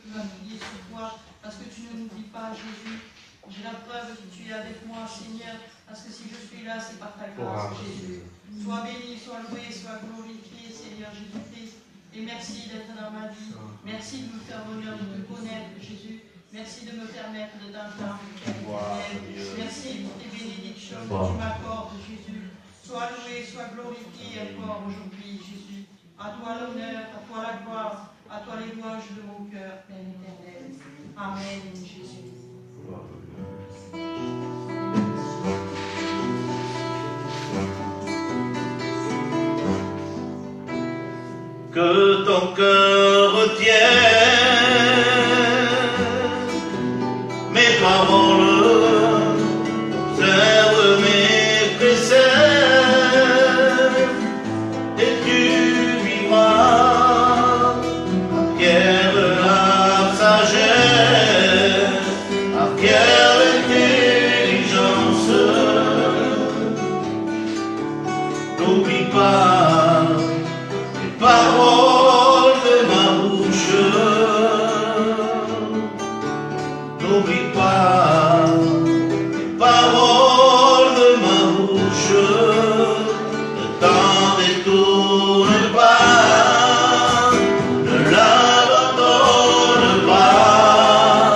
peux m'appuyer sur toi, parce que tu ne m'oublies pas, Jésus. J'ai la preuve que tu es avec moi, Seigneur, parce que si je suis là, c'est par ta grâce, Jésus. Sois béni, sois loué, sois glorifié, Seigneur Jésus-Christ. Et merci d'être dans ma vie. Merci de me faire l'honneur de te connaître, Jésus. Merci de me permettre de t'entendre. Merci pour tes bénédictions que tu m'accordes, Jésus. Sois loué, sois glorifié encore aujourd'hui, Jésus. À toi l'honneur, à toi la gloire, à toi les louanges de mon cœur, Père éternel. Amen, Jésus. Que ton cœur retienne mes paroles, observe mes préceptes, et tu vivras, acquiert la sagesse, acquiert l'intelligence. N'oublie pas les paroles de ma bouche, n'oublie pas les paroles de ma bouche, ne t'en détourne pas, ne l'abandonne pas,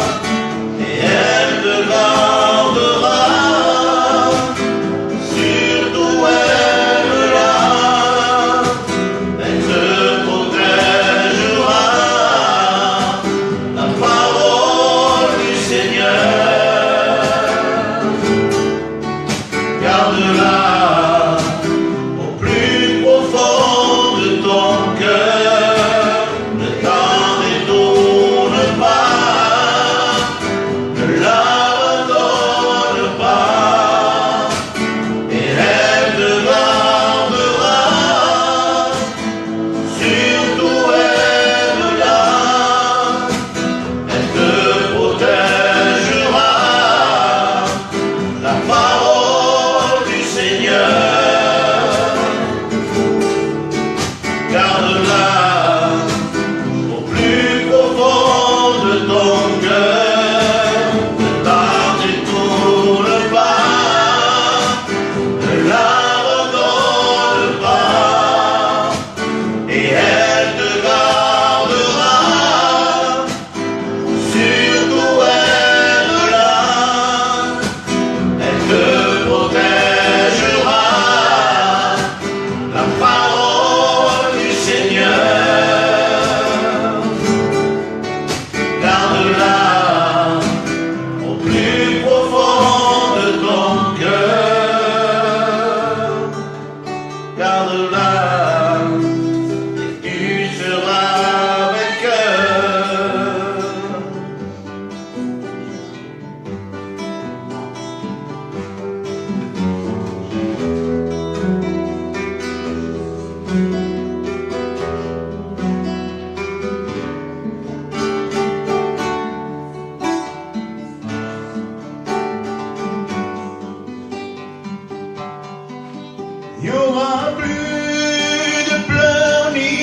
et elle te gardera, surtout aime-la, elle te protégera, la parole du Seigneur. Garde-la au plus profond de ton cœur, ne t'en détourne pas, ne l'abandonne pas, et elle te gardera, surtout aime-la, elle te protégera, la parole du Seigneur. Garde-la au plus profond de ton cœur, ne t'en détourne pas, ne l'abandonne pas, et elle te gardera, surtout aime-la, elle te protégera, la parole du Seigneur. Garde-la au plus profond de ton cœur, garde-la, et tu seras vainqueur. Il n'y aura plus de pleurs ni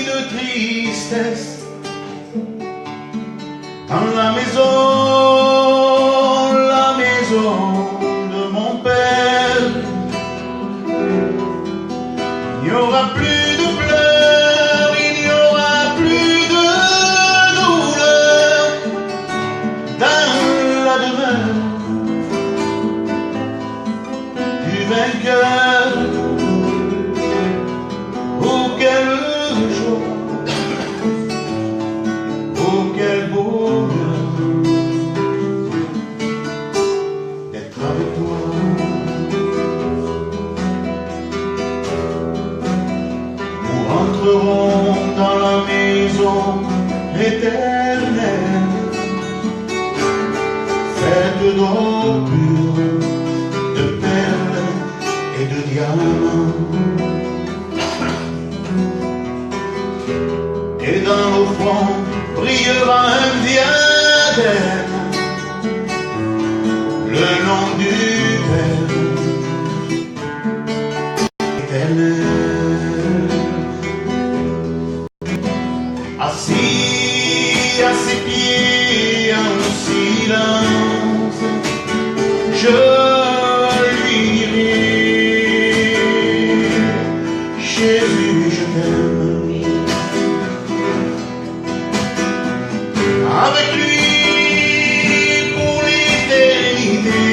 de tristesse dans la maison de mon Père. Il n'y aura plus de pleurs, il n'y aura plus de douleur dans la demeure du vainqueur. Oh, quelle joie, oh, quel bonheur d'être avec toi. Nous rentrerons dans la maison éternelle, faite d'or pur, de perles et de diamants. Et dans nos fronts brillera un diadème, le nom du Père éternel. Assis à ses pieds en silence, je lui dirai, Jésus, je t'aime. Avec lui pour l'éternité,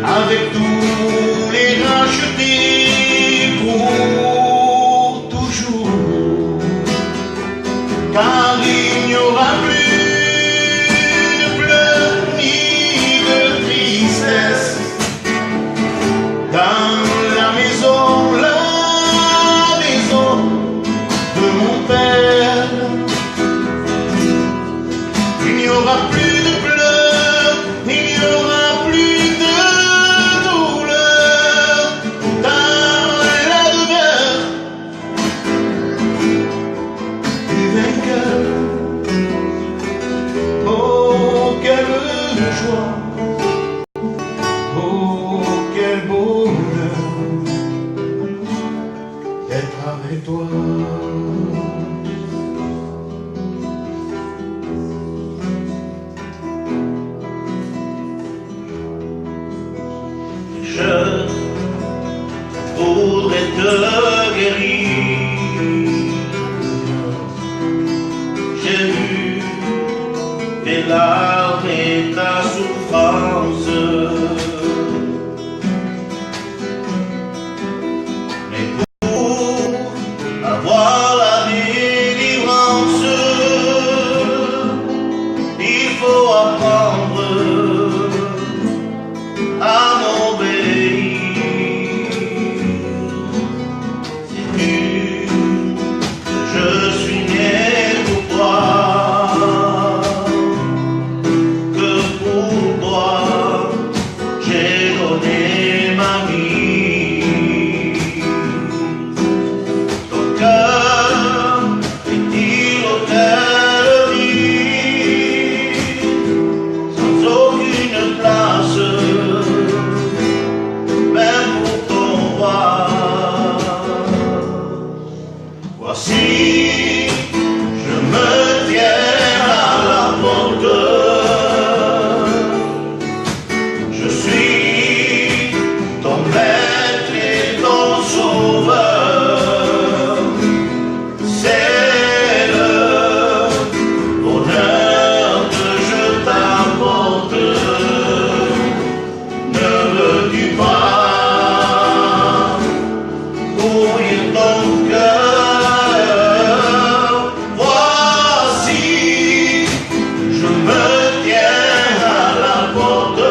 avec tous les rachetés pour toujours, car il n'y aura plus de pleurs ni de tristesse dans la maison de mon Père. Il n'y aura plus de pleurs, il n'y aura plus de douleur dans la demeure du vainqueur. Oh, quelle joie, oh, quel bonheur d'être avec toi. Je voudrais te guérir. J'ai vu tes larmes et ta souffrance, mais pour avoir la délivrance, il faut apprendre à m'obéir. Sais-tu, je suis né pour toi, que pour toi j'ai donné ma vie. Ton cœur est-il autel vide, sans aucune place, même pour ton roi? Voici, je me tiens à la porte. Je suis ton maître et ton sauveur. C'est le bonheur que je t'apporte. Ne veux-tu pas ouvrir ton cœur? Voici, je me tiens à la porte.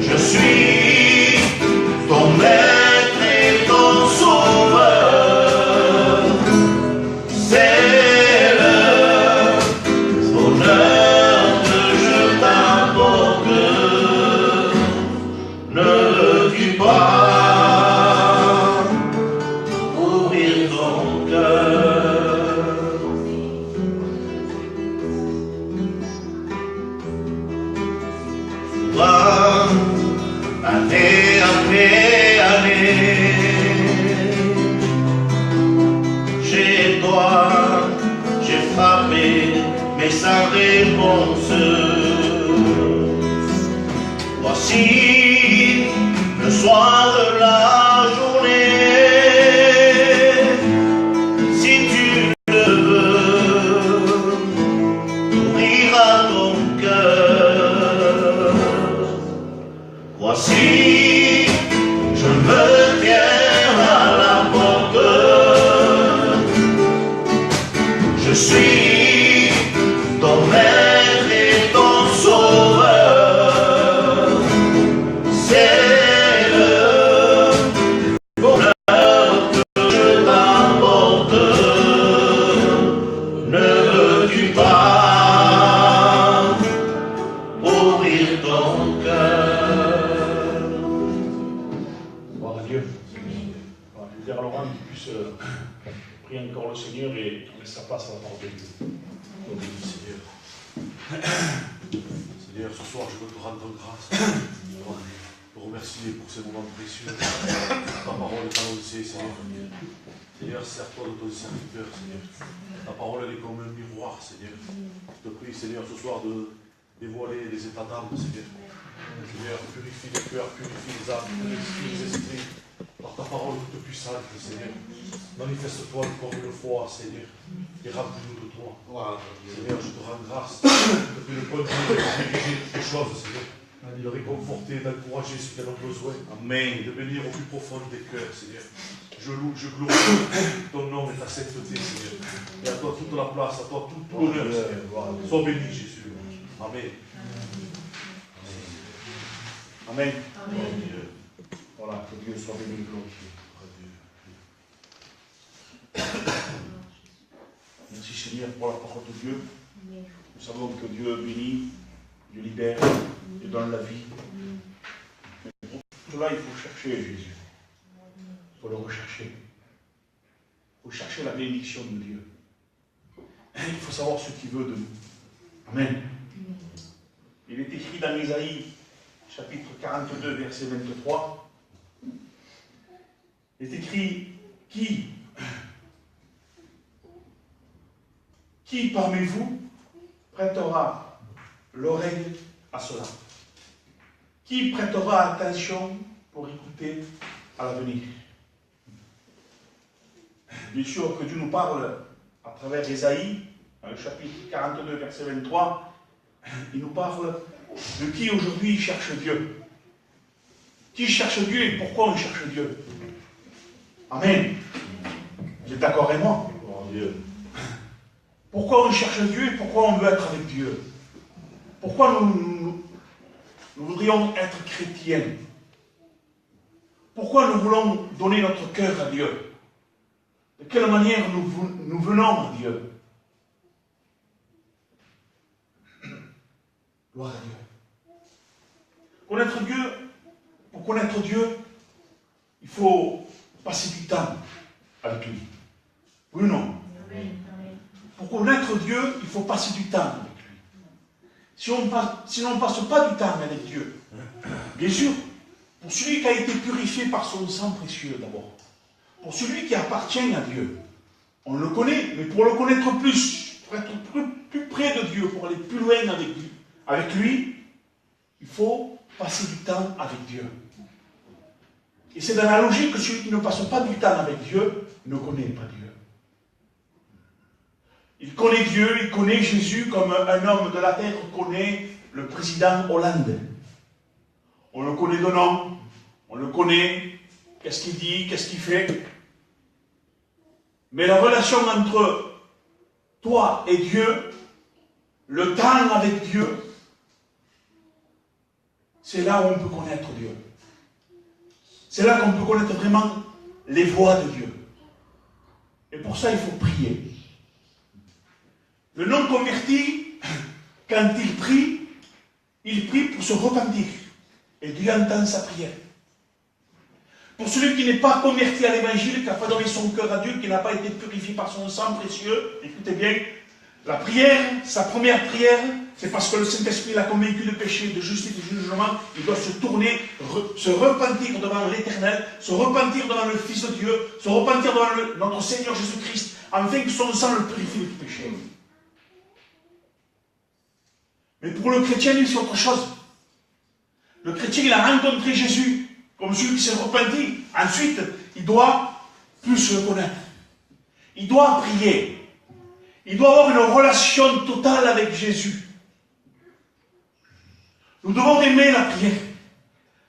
Je suis ton maître et ton sauveur. C'est le bonheur que je t'apporte. Ne veux-tu pas ouvrir ton cœur? Toi, année après année, chez toi, j'ai frappé, mais sans réponse. Voici le soir de la journée, si tu le veux, ouvrira ton cœur. Voici, je me tiens à la porte. Je suis ton maître et ton sauveur. C'est le bonheur que je t'apporte. Ne veux-tu pas ouvrir ton cœur? Gloire à Dieu. Voilà, je vais dire à Laurent qu'il puisse prier encore le Seigneur et laisser sa place à la parole de Dieu. Seigneur. Seigneur, ce soir, je veux te rendre grâce. te remercier pour ces moments précieux. Ta parole est annoncée, Seigneur. Seigneur, sers-toi de ton serviteur, Seigneur. Ta parole, elle est comme un miroir, Seigneur. Je te prie, Seigneur, ce soir de dévoiler les états d'âme, Seigneur. Seigneur, purifie les cœurs, purifie les âmes, purifie les esprits. Par ta parole toute puissante, Seigneur. Manifeste-toi encore une fois, Seigneur. Et remplis-nous de toi. Seigneur, je te rends grâce. Je te prie de continuer de diriger toutes les choses, Seigneur. De réconforter, d'encourager ceux qui en ont besoin. Amen. De venir au plus profond des cœurs, Seigneur. Je loue, je glorifie ton nom et ta sainteté, Seigneur. Et à toi toute la place, à toi tout l'honneur, Seigneur. Sois béni, Jésus. Amen. Amen. Amen. Voilà, que Dieu soit béni et glorifié. Merci Seigneur pour la parole de Dieu. Nous savons que Dieu bénit, Dieu libère, Dieu donne la vie. Mais pour tout cela, il faut chercher Jésus. Il faut le rechercher. Il faut chercher la bénédiction de Dieu. Il faut savoir ce qu'il veut de nous. Amen. Il est écrit dans Isaïe, chapitre 42, verset 23. Il est écrit, qui parmi vous prêtera l'oreille à cela? Qui prêtera attention pour écouter à l'avenir? Bien sûr que Dieu nous parle à travers Isaïe, dans le chapitre 42, verset 23, il nous parle de qui aujourd'hui cherche Dieu. Qui cherche Dieu et pourquoi on cherche Dieu? Amen. Vous êtes d'accord avec moi? Pourquoi on cherche Dieu et pourquoi on veut être avec Dieu? Pourquoi nous voudrions être chrétiens? Pourquoi nous voulons donner notre cœur à Dieu? De quelle manière nous venons à Dieu? Gloire à Dieu. Connaître Dieu, pour connaître Dieu, il faut passer du temps avec lui. Oui ou non? Pour connaître Dieu, il faut passer du temps avec lui. Si on ne passe pas du temps avec Dieu, bien sûr, pour celui qui a été purifié par son sang précieux d'abord, pour celui qui appartient à Dieu, on le connaît, mais pour le connaître plus, pour être plus près de Dieu, pour aller plus loin avec lui, il faut passer du temps avec Dieu. Et c'est dans la logique que celui qui ne passe pas du temps avec Dieu ne connaît pas Dieu. Il connaît Dieu, il connaît Jésus comme un homme de la terre connaît le président Hollande. On le connaît de nom, on le connaît, qu'est-ce qu'il dit, qu'est-ce qu'il fait. Mais la relation entre toi et Dieu, le temps avec Dieu, c'est là où on peut connaître Dieu. C'est là qu'on peut connaître vraiment les voies de Dieu. Et pour ça, il faut prier. Le non-converti, quand il prie pour se repentir. Et Dieu entend sa prière. Pour celui qui n'est pas converti à l'évangile, qui n'a pas donné son cœur à Dieu, qui n'a pas été purifié par son sang précieux, écoutez bien, la prière, sa première prière, c'est parce que le Saint-Esprit l'a convaincu de péché, de justice et de jugement. Il doit se tourner, se repentir devant l'Éternel, se repentir devant le Fils de Dieu, se repentir devant notre Seigneur Jésus-Christ, afin que son sang le purifie du péché. Mais pour le chrétien, c'est autre chose. Le chrétien, il a rencontré Jésus comme celui qui s'est repenti. Ensuite, il doit plus le connaître. Il doit prier. Il doit avoir une relation totale avec Jésus. Nous devons aimer la prière.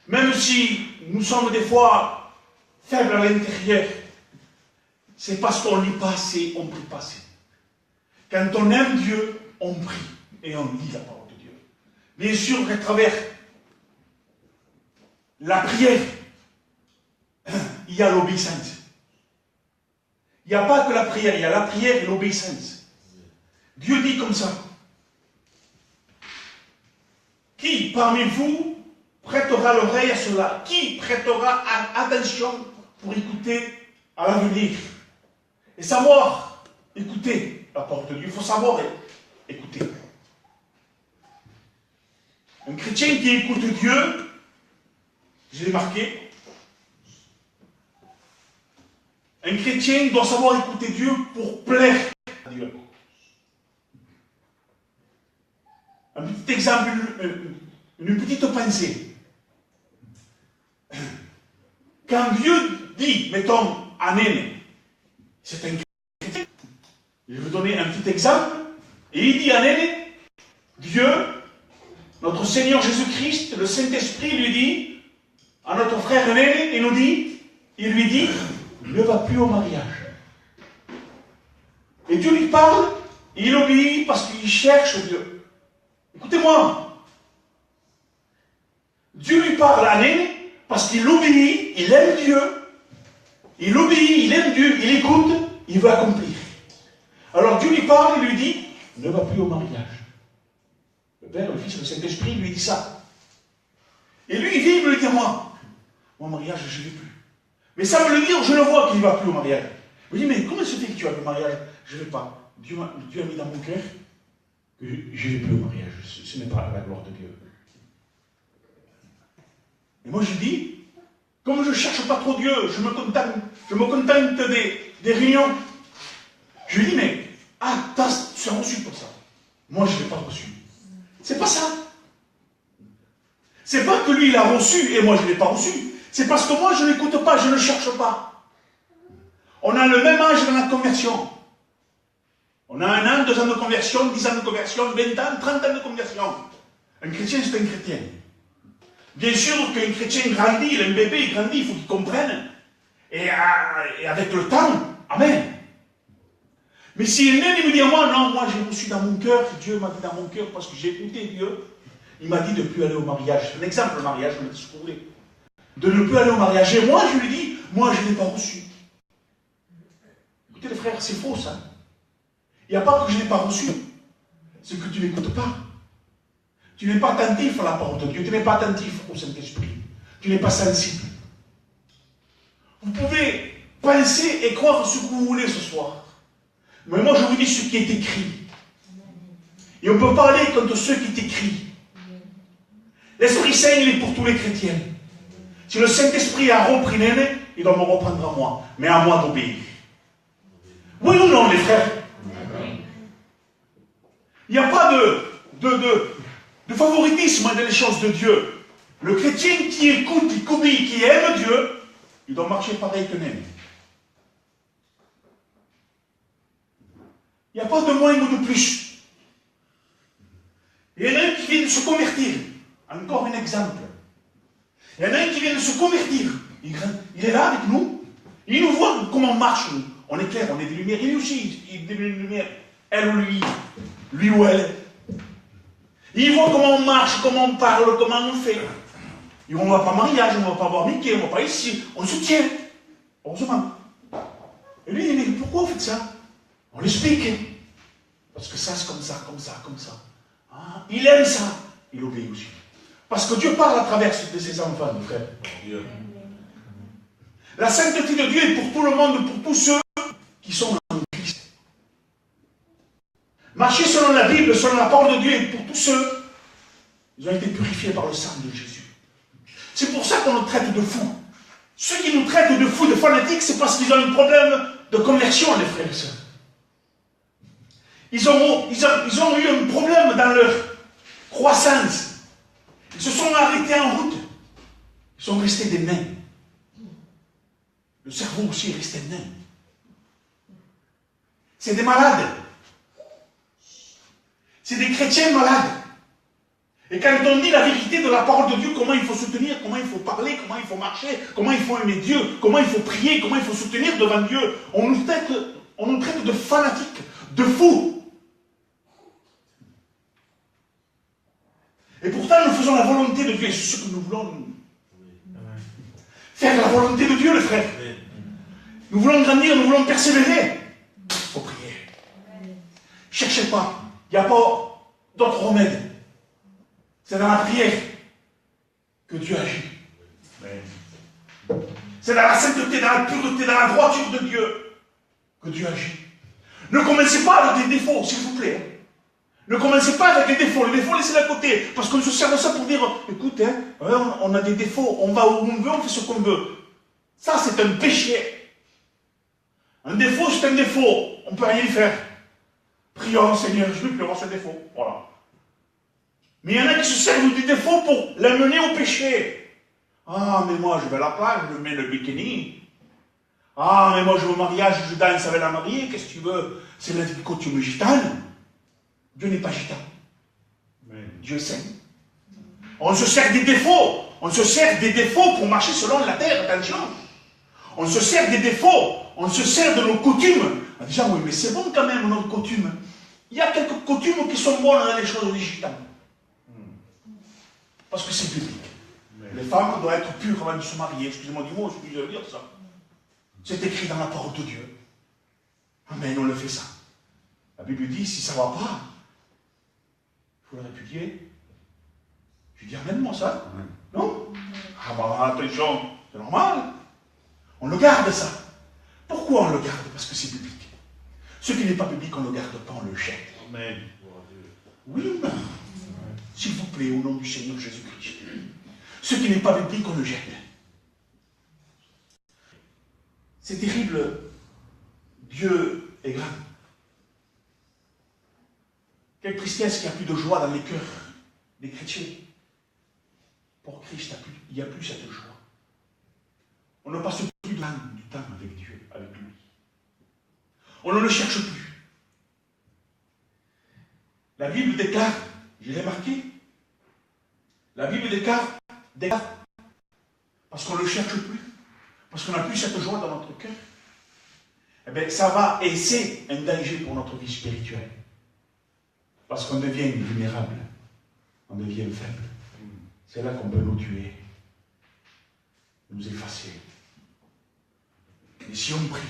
Même si nous sommes des fois faibles à l'intérieur, c'est parce qu'on lit pas assez, on ne prie pas assez. Quand on aime Dieu, on prie et on lit la parole de Dieu. Bien sûr qu'à travers la prière, il y a l'obéissance. Il n'y a pas que la prière, il y a la prière et l'obéissance. Dieu dit comme ça. Qui parmi vous prêtera l'oreille à cela? Qui prêtera attention pour écouter à l'avenir? Et savoir écouter la parole de Dieu. Il faut savoir écouter. Un chrétien qui écoute Dieu, je l'ai marqué. Un chrétien doit savoir écouter Dieu pour plaire à Dieu. Un petit exemple, une petite pensée. Quand Dieu dit, mettons, Amen, c'est un chrétien. Je vais vous donner un petit exemple. Et il dit Amen, Dieu, notre Seigneur Jésus-Christ, le Saint-Esprit lui dit, à notre frère Amen, il lui dit, ne va plus au mariage. Et Dieu lui parle, et il obéit parce qu'il cherche Dieu. Écoutez-moi. Dieu lui parle à Amen parce qu'il obéit, il aime Dieu. Il obéit, il aime Dieu, il écoute, il veut accomplir. Alors Dieu lui parle, il lui dit, ne va plus au mariage. Le Père, le Fils, le Saint-Esprit lui dit ça. Et lui, il vient, il me le dit à moi. Mon mariage, je ne vais plus. Mais ça me le dire, je le vois qu'il ne va plus au mariage. Je me dis, mais comment se fait que tu as le mariage? Je ne vais pas. Dieu a mis dans mon cœur que je ne vais plus au mariage. Ce n'est pas la gloire de Dieu. Et moi, je dis, comme je ne cherche pas trop Dieu, je me contente des réunions. Je lui dis, mais, tu as reçu pour ça. Moi, je ne l'ai pas reçu. C'est pas ça. C'est pas que lui, il a reçu et moi, je ne l'ai pas reçu. C'est parce que moi, je ne l'écoute pas, je ne cherche pas. On a le même âge dans la conversion. On a 1 an, 2 ans de conversion, 10 ans de conversion, 20 ans, 30 ans de conversion. Un chrétien, c'est un chrétien. Bien sûr qu'un chrétien grandit, il est un bébé, il grandit, il faut qu'il comprenne. Et avec le temps, amen. Mais si il me dit à moi, non, moi j'ai reçu dans mon cœur, Dieu m'a dit dans mon cœur, parce que j'ai écouté Dieu, il m'a dit de ne plus aller au mariage. C'est un exemple, le mariage, je me dis ce que vous voulez. De ne plus aller au mariage. Et moi, je lui dis, moi je ne l'ai pas reçu. Écoutez les frères, c'est faux ça. Il n'y a pas que je ne l'ai pas reçu. C'est que tu n'écoutes pas. Tu n'es pas attentif à la parole de Dieu. Tu n'es pas attentif au Saint-Esprit. Tu n'es pas sensible. Vous pouvez penser et croire ce que vous voulez ce soir. Mais moi, je vous dis ce qui est écrit. Et on peut parler contre ce qui est écrit. L'Esprit Saint, il est pour tous les chrétiens. Si le Saint-Esprit a repris Néné, il doit me reprendre à moi. Mais à moi d'obéir. Oui ou non, les frères? Il n'y a pas de favoritisme dans les choses de Dieu. Le chrétien qui écoute, qui obéit, qui aime Dieu, il doit marcher pareil que Néné. Il n'y a pas de moins ou de plus. Il y en a un qui vient de se convertir. Encore un exemple. Il y en a un qui vient de se convertir. Il est là avec nous. Il nous voit comment on marche, nous. On est clair, on est des lumières. Il est aussi, il est des lumières. Elle ou lui. Lui ou elle. Il voit comment on marche, comment on parle, comment on fait. Et on ne va pas mariage, on ne va pas voir Mickey, on ne va pas ici. On se tient. Heureusement. Et lui, il dit, pourquoi vous faites ça? On l'explique. Parce que ça, c'est comme ça, comme ça, comme ça. Ah, il aime ça. Il obéit aussi. Parce que Dieu parle à travers de ses enfants, mes frères. La sainteté de Dieu est pour tout le monde, pour tous ceux qui sont en Christ. Marcher selon la Bible, selon la parole de Dieu, est pour tous ceux qui ont été purifiés par le sang de Jésus. C'est pour ça qu'on nous traite de fous. Ceux qui nous traitent de fous, de fanatiques, c'est parce qu'ils ont un problème de conversion, les frères et sœurs. Ils ont eu un problème dans leur croissance. Ils se sont arrêtés en route. Ils sont restés des nains. Le cerveau aussi est resté nain. C'est des malades. C'est des chrétiens malades. Et quand on dit la vérité de la parole de Dieu, comment il faut soutenir, comment il faut parler, comment il faut marcher, comment il faut aimer Dieu, comment il faut prier, comment il faut soutenir devant Dieu, on nous traite de fanatiques, de fous. Et pourtant, nous faisons la volonté de Dieu. Et c'est ce que nous voulons. Faire la volonté de Dieu, les frères. Nous voulons grandir, nous voulons persévérer. Il faut prier. Cherchez pas. Il n'y a pas d'autre remède. C'est dans la prière que Dieu agit. C'est dans la sainteté, dans la pureté, dans la droiture de Dieu que Dieu agit. Ne commencez pas avec des défauts, s'il vous plaît. Ne commencez pas avec les défauts. Les défauts, laissez-les à côté. Parce qu'on se sert de ça pour dire, écoute, hein, on a des défauts, on va où on veut, on fait ce qu'on veut. Ça, c'est un péché. Un défaut, c'est un défaut. On ne peut rien y faire. Prions, Seigneur, je veux plus avoir ce défaut. Voilà. Mais il y en a qui se servent du défaut pour l'amener au péché. Ah, mais moi, je vais à la plage, je mets le bikini. Ah, mais moi, je vais au mariage, je danse avec la mariée. Qu'est-ce que tu veux? C'est la coutume gitane. Dieu n'est pas gitan. Dieu s'aime. On se sert des défauts. On se sert des défauts pour marcher selon la terre, attention. On se sert des défauts. On se sert de nos coutumes. Déjà, oui, mais c'est bon quand même, nos coutumes. Il y a quelques coutumes qui sont bonnes dans les choses des gitans. Parce que c'est biblique. Les femmes doivent être pures avant de se marier. Excusez-moi du mot, je suis obligé de dire ça. C'est écrit dans la parole de Dieu. Amen, on le fait ça. La Bible dit, si ça ne va pas, il faut le répudier. Je dis amen, moi, ça? Non? Ah bah attention, c'est normal. On le garde, ça. Pourquoi on le garde? Parce que c'est biblique. Ce qui n'est pas biblique, on ne le garde pas, on le jette. Amen. Oui ou non? S'il vous plaît, au nom du Seigneur Jésus-Christ. Ce qui n'est pas biblique, on le jette. C'est terrible. Dieu est grand. Quelle tristesse qu'il n'y a plus de joie dans les cœurs des chrétiens. Pour Christ, il n'y a plus cette joie. On ne passe plus du temps avec Dieu, avec lui. On ne le cherche plus. La Bible déclare, je l'ai marqué, la Bible déclare, parce qu'on ne le cherche plus, parce qu'on n'a plus cette joie dans notre cœur, eh bien, ça va, et c'est un danger pour notre vie spirituelle. Parce qu'on devient vulnérable, on devient faible. C'est là qu'on peut nous tuer, nous effacer. Et si on prie,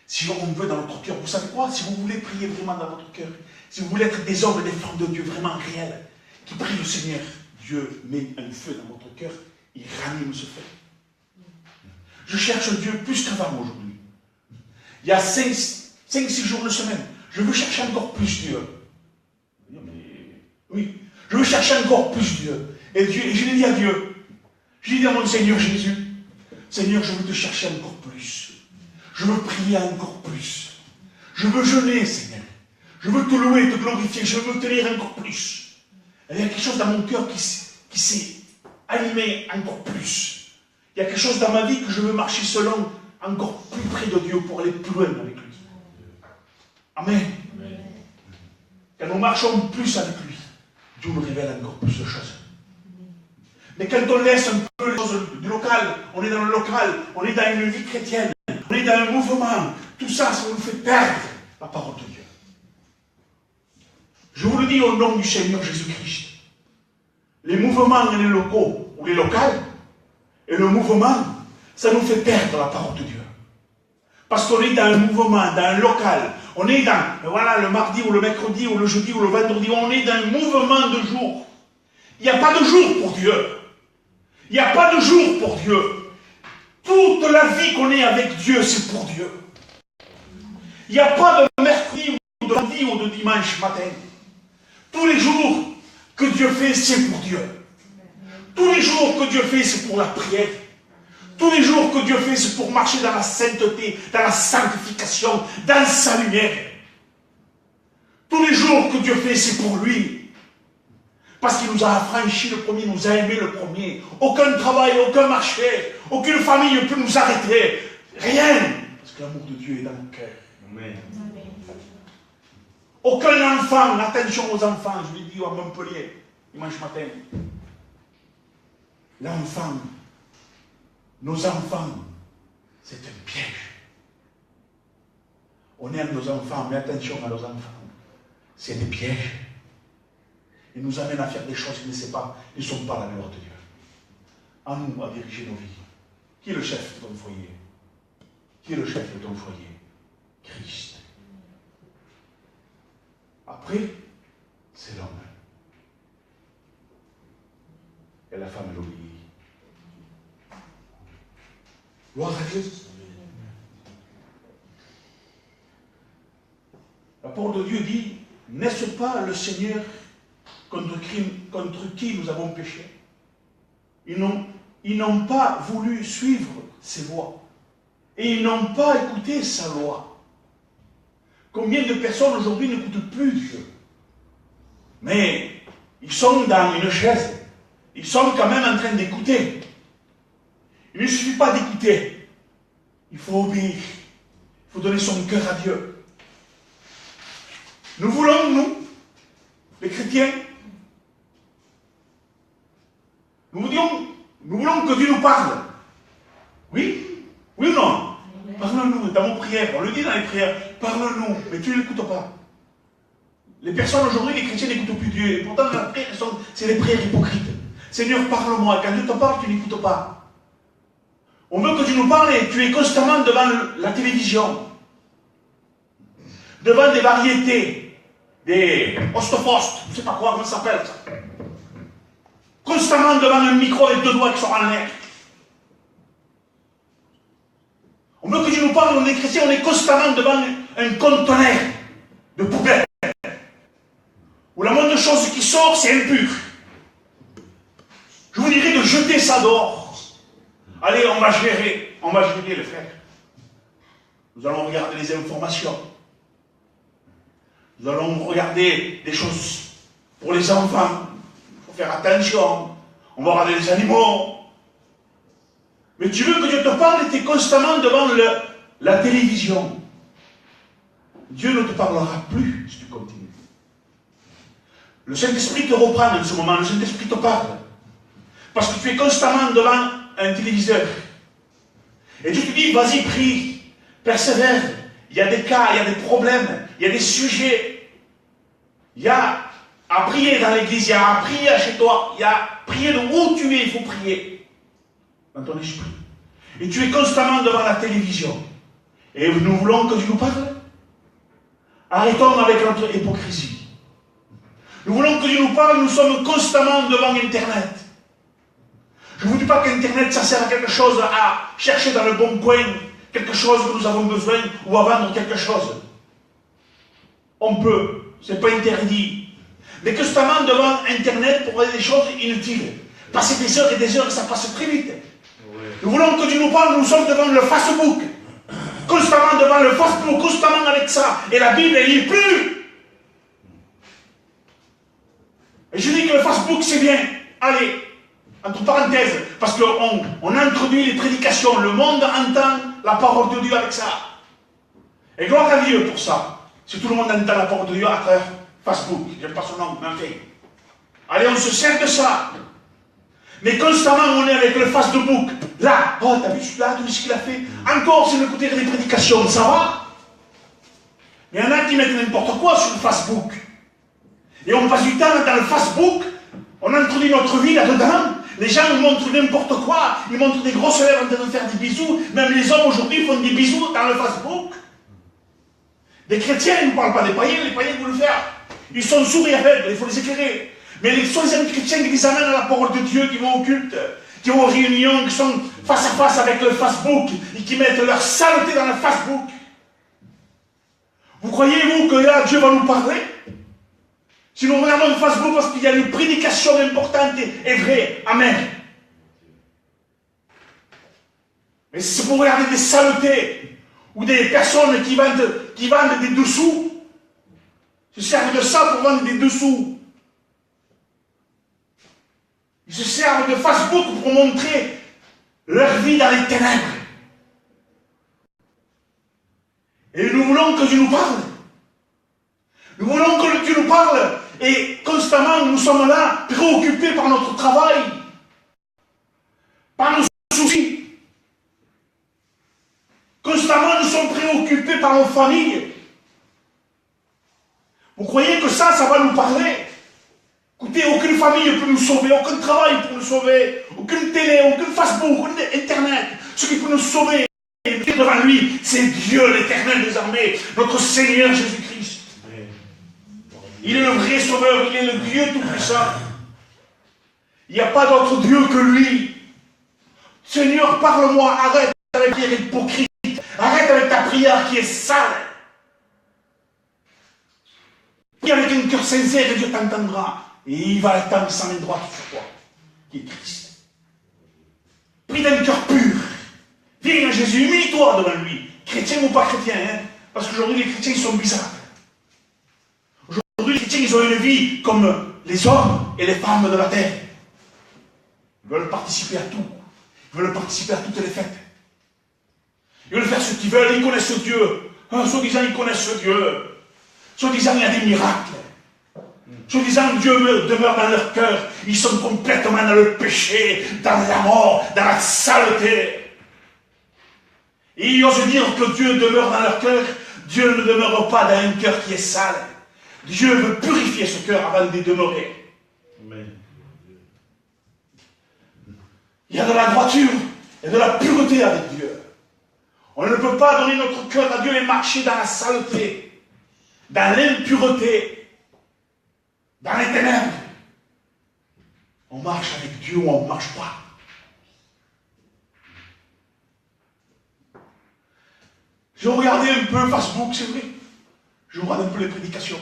si on veut dans notre cœur, vous savez quoi? Si vous voulez prier vraiment dans votre cœur, si vous voulez être des hommes et des femmes de Dieu vraiment réels, qui prient le Seigneur, Dieu met un feu dans votre cœur, il ranime ce feu. Je cherche Dieu plus qu'avant aujourd'hui. Il y a 5-6 jours de semaine, je veux chercher encore plus Dieu. Oui, je veux chercher encore plus Dieu. Et Dieu, et je l'ai dit à Dieu, je l'ai dit à mon Seigneur Jésus, Seigneur, je veux te chercher encore plus. Je veux prier encore plus. Je veux jeûner, Seigneur. Je veux te louer, te glorifier. Je veux te lire encore plus. Et il y a quelque chose dans mon cœur qui s'est animé encore plus. Il y a quelque chose dans ma vie que je veux marcher selon, encore plus près de Dieu pour aller plus loin avec lui. Amen. Amen. Quand nous marchons plus avec lui, Dieu nous révèle encore plus de choses. Mais quand on laisse un peu les choses du local, on est dans le local, on est dans une vie chrétienne, on est dans un mouvement, tout ça, ça nous fait perdre la parole de Dieu. Je vous le dis au nom du Seigneur Jésus-Christ. Les mouvements et les locaux, ou les locales, et le mouvement, ça nous fait perdre la parole de Dieu. Parce qu'on est dans un mouvement, dans un local, on est dans, voilà, le mardi ou le mercredi ou le jeudi ou le vendredi, on est dans un mouvement de jour. Il n'y a pas de jour pour Dieu. Il n'y a pas de jour pour Dieu. Toute la vie qu'on est avec Dieu, c'est pour Dieu. Il n'y a pas de mercredi ou de lundi ou de dimanche matin. Tous les jours que Dieu fait, c'est pour Dieu. Tous les jours que Dieu fait, c'est pour la prière. Tous les jours que Dieu fait, c'est pour marcher dans la sainteté, dans la sanctification, dans sa lumière. Tous les jours que Dieu fait, c'est pour lui. Parce qu'il nous a affranchis le premier, nous a aimés le premier. Aucun travail, aucun marché, aucune famille ne peut nous arrêter. Rien. Parce que l'amour de Dieu est dans nos cœurs. Amen. Aucun enfant, attention aux enfants, je l'ai dit à Montpellier, dimanche matin. L'enfant, nos enfants, c'est un piège. On aime nos enfants, mais attention à nos enfants. C'est des pièges. Ils nous amènent à faire des choses qui ne sont pas la gloire de Dieu. À nous, à diriger nos vies. Qui est le chef de ton foyer? Qui est le chef de ton foyer? Christ. Après, c'est l'homme. Et la femme, elle obéit. Gloire à Dieu. La parole de Dieu dit, n'est-ce pas le Seigneur contre qui nous avons péché? Ils n'ont pas voulu suivre ses voies. Et ils n'ont pas écouté sa loi. Combien de personnes aujourd'hui n'écoutent plus Dieu? Mais ils sont dans une chaise. Ils sont quand même en train d'écouter. Il ne suffit pas d'écouter. Il faut obéir. Il faut donner son cœur à Dieu. Nous voulons, nous, les chrétiens, nous voulons que Dieu nous parle. Oui? Oui ou non? Parle-nous dans nos prières. On le dit dans les prières. Parle-nous. Mais tu ne l'écoutes pas. Les personnes aujourd'hui, les chrétiens n'écoutent plus Dieu. Et pourtant, la prière, c'est les prières hypocrites. Seigneur, parle-moi. Quand Dieu te parle, tu n'écoutes pas. On veut que tu nous parles et tu es constamment devant la télévision. Devant des variétés. Des hostopost. Je ne sais pas quoi, comment ça s'appelle ça. Constamment devant un micro avec deux doigts qui sont en l'air. On veut que Dieu nous parle, on est chrétiens, on est constamment devant un conteneur de poubelle. Où la moindre chose qui sort, c'est impur. Je vous dirais de jeter ça dehors. Allez, on va gérer les frères. Nous allons regarder les informations. Nous allons regarder des choses pour les enfants. Il faut faire attention. On va regarder les animaux. Mais tu veux que Dieu te parle et tu es constamment devant la télévision. Dieu ne te parlera plus si tu continues. Le Saint-Esprit te reprend en ce moment, le Saint-Esprit te parle. Parce que tu es constamment devant un téléviseur. Et Dieu te dit, vas-y, prie, persévère. Il y a des cas, il y a des problèmes, il y a des sujets. Il y a à prier dans l'église, il y a à prier chez toi, il y a à prier de où tu es, il faut prier. Dans ton esprit. Et tu es constamment devant la télévision. Et nous voulons que Dieu nous parle. Arrêtons avec notre hypocrisie. Nous voulons que Dieu nous parle, nous sommes constamment devant Internet. Je ne vous dis pas qu'Internet, ça sert à quelque chose, à chercher dans le bon coin quelque chose que nous avons besoin, ou à vendre quelque chose. On peut, ce n'est pas interdit. Mais constamment devant Internet pour voir des choses inutiles. Passer des heures et des heures, ça passe très vite. Nous voulons que Dieu nous parle, nous sommes devant le Facebook. Constamment devant le Facebook, constamment avec ça. Et la Bible, elle n'y est plus. Et je dis que le Facebook, c'est bien. Allez, entre parenthèses, parce qu'on introduit les prédications. Le monde entend la parole de Dieu avec ça. Et gloire à Dieu pour ça. Si tout le monde entend la parole de Dieu à travers Facebook. J'aime pas son nom, mais enfin. Allez, on se sert de ça. Mais constamment, on est avec le Facebook. Là, oh, t'as vu celui-là, tout ce qu'il a fait. Encore, c'est d'écouter les prédications, ça va? Mais il y en a qui mettent n'importe quoi sur le Facebook. Et on passe du temps dans le Facebook, on introduit notre vie là-dedans. Les gens nous montrent n'importe quoi. Ils montrent des grosses lèvres en train de faire des bisous. Même les hommes aujourd'hui font des bisous dans le Facebook. Des chrétiens, ils ne parlent pas des païens, les païens vont le faire. Ils sont sourds et aveugles, il faut les éclairer. Mais les soi-disant chrétiens qui les amènent à la parole de Dieu, qui vont au culte, qui vont aux réunions, qui sont face à face avec le Facebook, et qui mettent leur saleté dans le Facebook. Vous croyez-vous que là, Dieu va nous parler? Si nous regardons le Facebook parce qu'il y a une prédication importante et vraie, amen. Mais si c'est pour regarder des saletés, ou des personnes qui vendent des dessous, se servent de ça pour vendre des dessous. Ils se servent de Facebook pour montrer leur vie dans les ténèbres. Et nous voulons que Dieu nous parle. Nous voulons que Dieu nous parle. Et constamment, nous sommes là, préoccupés par notre travail, par nos soucis. Constamment, nous sommes préoccupés par nos familles. Vous croyez que ça va nous parler? Écoutez, aucune famille ne peut nous sauver, aucun travail pour nous sauver, aucune télé, aucun Facebook, aucun Internet. Ce qui peut nous sauver devant lui, c'est Dieu l'Éternel des armées, notre Seigneur Jésus-Christ. Il est le vrai sauveur, il est le Dieu tout-puissant. Il n'y a pas d'autre Dieu que lui. Seigneur, parle-moi, arrête avec les hypocrites, arrête avec ta prière qui est sale. Prie avec un cœur sincère et Dieu t'entendra. Et il va attendre sa main droite sur toi, qui est Christ. Prie d'un cœur pur. Viens à Jésus, humilie-toi devant lui. Chrétien ou pas chrétien, hein? Parce qu'aujourd'hui les chrétiens ils sont bizarres. Aujourd'hui les chrétiens ils ont une vie comme les hommes et les femmes de la terre. Ils veulent participer à tout. Ils veulent participer à toutes les fêtes. Ils veulent faire ce qu'ils veulent, ils connaissent Dieu. Soi-disant, ils connaissent Dieu. Soi-disant, il y a des miracles. Soi-disant, Dieu demeure dans leur cœur. Ils sont complètement dans le péché, dans la mort, dans la saleté. Et ils osent dire que Dieu demeure dans leur cœur. Dieu ne demeure pas dans un cœur qui est sale. Dieu veut purifier ce cœur avant d'y demeurer. Amen. Il y a de la droiture et de la pureté avec Dieu. On ne peut pas donner notre cœur à Dieu et marcher dans la saleté, dans l'impureté, dans les ténèbres. On marche avec Dieu ou on ne marche pas. J'ai regardé un peu Facebook, c'est vrai. Je regarde un peu les prédications.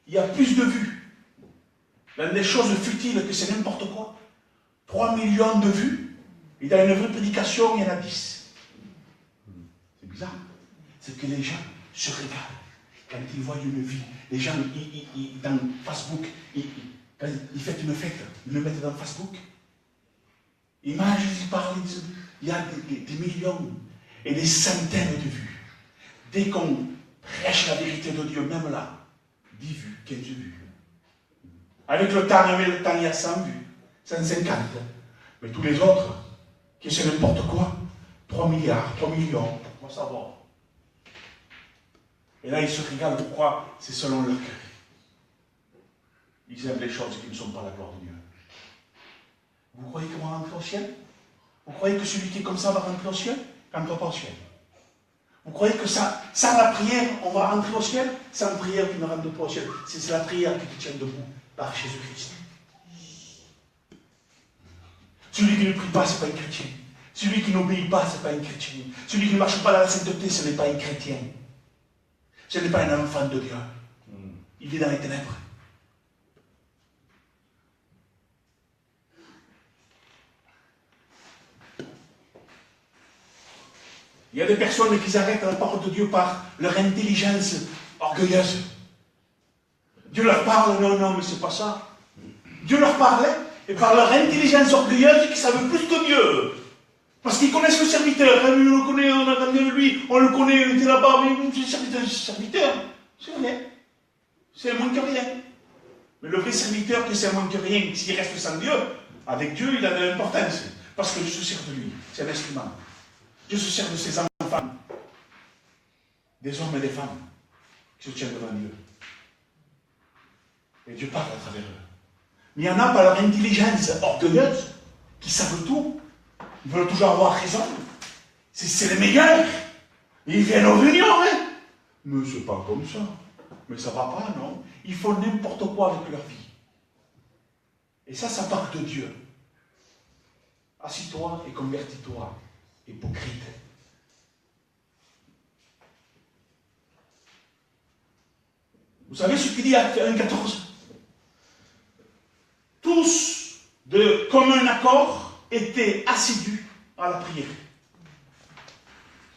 Il y a plus de vues dans des choses futiles que c'est n'importe quoi. 3 millions de vues. Et dans une vraie prédication, il y en a 10. C'est bizarre. C'est que les gens se régalent quand ils voient une vie. Les gens, dans Facebook, quand ils font une fête, ils le mettent dans Facebook. Images, ils parlent, ils disent, il y a des millions et des centaines de vues. Dès qu'on prêche la vérité de Dieu, même là, 10 vues, 15 vues. Avec le temps, il y a 100 vues, 150. Mais tous les autres, qui c'est n'importe quoi, 3 milliards, 3 millions, pourquoi ça va? Et là, ils se régalent, pourquoi? C'est selon leur cœur. Ils aiment les choses qui ne sont pas la gloire de Dieu. Vous croyez qu'on va rentrer au ciel? Vous croyez que celui qui est comme ça va rentrer au ciel? Quand on va pas au ciel. Vous croyez que ça, sans la prière, on va rentrer au ciel? Sans prière, tu ne rentres pas au ciel. C'est la prière qui te tient debout par Jésus-Christ. Celui qui ne prie pas, ce n'est pas un chrétien. Celui qui n'obéit pas, ce n'est pas un chrétien. Celui qui ne marche pas dans la sainteté, ce n'est pas un chrétien. Ce n'est pas un enfant de Dieu. Il vit dans les ténèbres. Il y a des personnes qui arrêtent la parole de Dieu par leur intelligence orgueilleuse. Dieu leur parle, non, mais c'est pas ça. Dieu leur parlait, et par leur intelligence orgueilleuse, qu'ils savent plus que Dieu. Parce qu'ils connaissent le serviteur. On le connaît, on a entendu de lui, on le connaît, il était là-bas, mais c'est serviteur. C'est rien. C'est moins que rien. Mais le vrai serviteur, que c'est moins que rien, s'il reste sans Dieu, avec Dieu, il a de l'importance. Parce que Dieu se sert de lui. C'est un instrument. Dieu se sert de ses enfants. Des hommes et des femmes qui se tiennent devant Dieu. Et Dieu parle à travers eux. Mais il y en a par leur intelligence orgueilleuse qui savent tout. Ils veulent toujours avoir raison. C'est les meilleurs. Ils viennent aux réunions, hein. Mais c'est pas comme ça. Mais ça va pas, non. Ils font n'importe quoi avec leur vie. Et ça part de Dieu. Assis-toi et convertis-toi, hypocrite. Vous savez ce qu'il dit à 1,14? Tous, de commun accord, étaient assidus à la prière.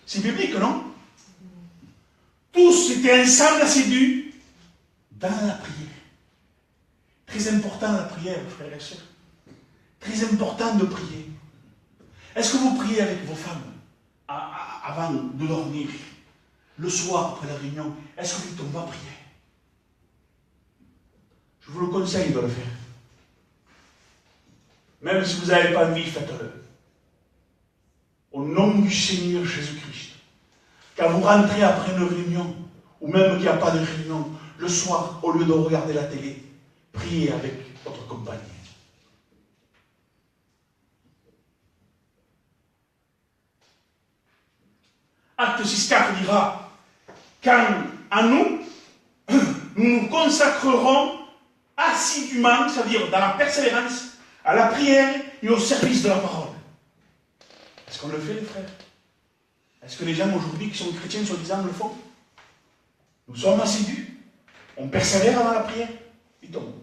C'est biblique, non? Tous étaient ensemble assidus dans la prière. Très important la prière, frères et sœurs. Très important de prier. Est-ce que vous priez avec vos femmes avant de dormir? Le soir, après la réunion, est-ce que vous tombez à prier? Je vous le conseille de le faire. Même si vous n'avez pas envie, faites-le. Au nom du Seigneur Jésus-Christ. Quand vous rentrez après une réunion, ou même qu'il n'y a pas de réunion, le soir, au lieu de regarder la télé, priez avec votre compagne. Acte 6,4 dira, quand à nous, nous nous consacrerons assidûment, c'est-à-dire dans la persévérance, à la prière et au service de la parole. Est-ce qu'on le fait, les frères? Est-ce que les gens aujourd'hui qui sont chrétiens, soi-disant, le font? Nous sommes assidus. On persévère dans la prière. Il tombe.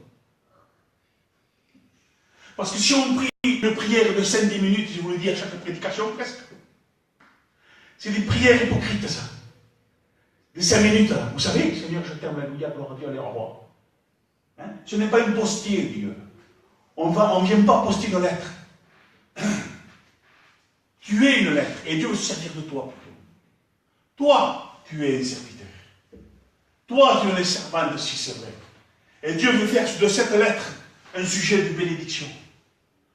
Parce que si on prie une prière de 5-10 minutes, je vous le dis à chaque prédication presque, c'est des prières hypocrites ça. Des 5 minutes là. Vous savez, Seigneur, je t'aime, alléluia, gloire à Dieu, allez, au revoir. Hein? Ce n'est pas une postier, Dieu. On ne vient pas poster une lettre. Tu es une lettre et Dieu veut se servir de toi. Toi, tu es un serviteur. Toi, tu es un servant de si c'est vrai. Et Dieu veut faire de cette lettre un sujet de bénédiction.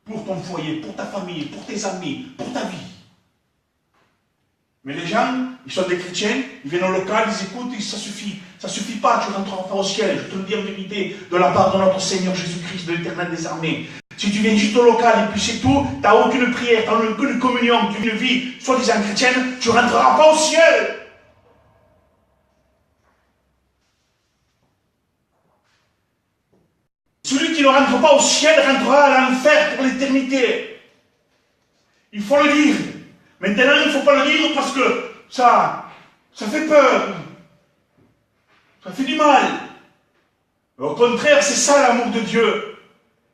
Pour ton foyer, pour ta famille, pour tes amis, pour ta vie. Mais les gens, ils sont des chrétiens, ils viennent au local, ils écoutent, ça suffit. Ça ne suffit pas, tu rentres enfin au ciel. Je te le dis en vérité, de la part de notre Seigneur Jésus-Christ, de l'Éternel des armées. Si tu viens juste au local et puis c'est tout, tu n'as aucune prière, tu n'as aucune communion, tu as une vie soi-disant chrétienne, tu ne rentreras pas au ciel. Celui qui ne rentre pas au ciel rentrera à l'enfer pour l'éternité. Il faut le dire. Maintenant, il ne faut pas le dire parce que ça fait peur. Ça fait du mal. Mais au contraire, c'est ça l'amour de Dieu.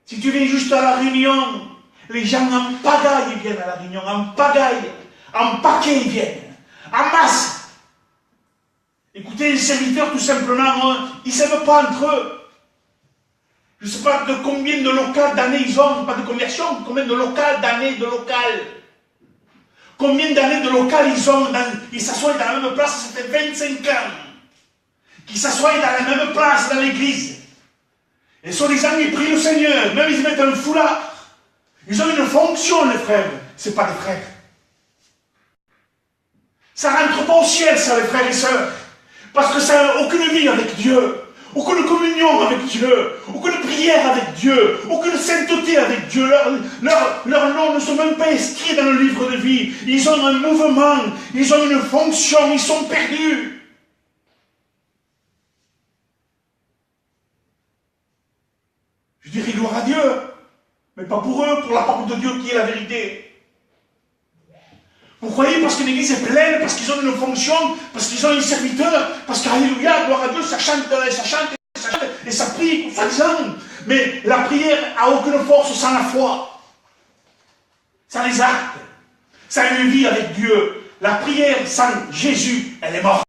Si tu viens juste à la réunion, les gens en pagaille viennent à la réunion, en pagaille, en paquet ils viennent, en masse. Écoutez, les serviteurs, tout simplement, ils ne s'aiment pas entre eux. Je ne sais pas de combien de locales d'années ils ont, pas de conversion, combien de locales d'années de locales. Combien d'années de locales ils ont, ils s'assoient dans la même place, ça fait 25 ans. Qu'ils s'assoient dans la même place dans l'église. Et soi-disant, ils prient le Seigneur, même ils mettent un foulard. Ils ont une fonction, les frères. Ce n'est pas des frères. Ça ne rentre pas au ciel, ça, les frères et sœurs. Parce que ça n'a aucune vie avec Dieu. Aucune communion avec Dieu, aucune prière avec Dieu, aucune sainteté avec Dieu. Leurs noms ne sont même pas inscrits dans le livre de vie. Ils ont un mouvement, ils ont une fonction, ils sont perdus. Je dirais gloire à Dieu, mais pas pour eux, pour la parole de Dieu qui est la vérité. Vous croyez parce que l'église est pleine, parce qu'ils ont une fonction, parce qu'ils ont un serviteur, parce qu'alléluia, gloire à Dieu, ça chante, et ça prie, soi-disant. Mais la prière n'a aucune force sans la foi, sans les actes, sans une vie avec Dieu. La prière sans Jésus, elle est morte.